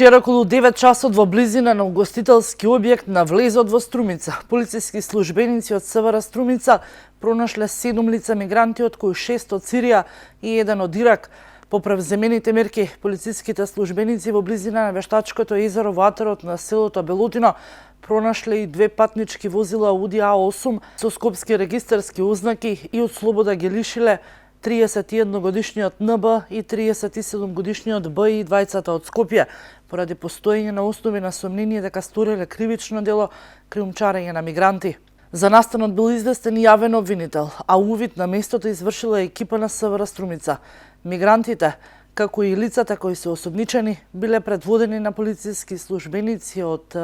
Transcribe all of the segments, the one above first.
Вчера околу 9 часот во близина на угостителски објект на влезот во Струмица, полициски службеници од СВР Струмица пронашле 7 лица мигранти, од кои 6 од Сирија и 1 од Ирак. По превземените мерки, полициските службеници во близина на вештачкото езеро во атерот на селото Белутино пронашле и 2 патнички возила Ауди А8 со скопски регистарски ознаки и од слобода ги лишиле 31-годишниот НБ и 37-годишниот Б и двајцата од Скопје, поради постоење на основи на сомнение дека сториле кривично дело криумчарење на мигранти. За настанот бил известен и јавен обвинител, а увид на местото извршила екипа на СВР Струмица. Мигрантите, како и лицата кои се осомничени, биле предводени на полициски службеници од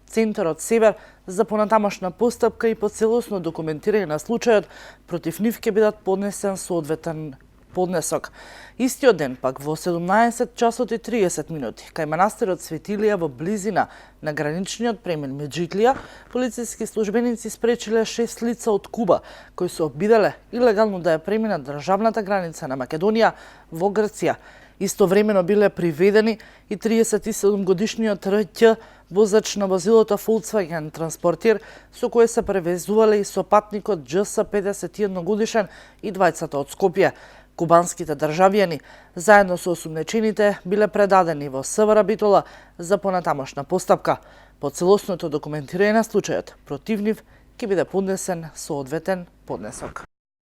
Центарот Север за понатамошна постапка и по целосно документирање на случајот, против нив ќе бидат поднесен соодветен поднесок. Истиот ден, пак во 17 часот и 30 минути, кај манастирот Светилија во близина на граничниот премин Меджитлија, полициски службеници спречиле 6 лица од Куба, кои се обиделе илегално да ја преминат државната граница на Македонија во Грција. Истовремено биле приведени и 37-годишниот Рќ, возач на возилото Volkswagen Transporter, со кое се превезувале и со патникот џС 51 годишен и двајцата од Скопје. Кубанските државјани, заедно со осумнечените, биле предадени во СВР Битола за понатамошна постапка. По целосното документирање на случајот, против нив ќе биде поднесен соодветен поднесок.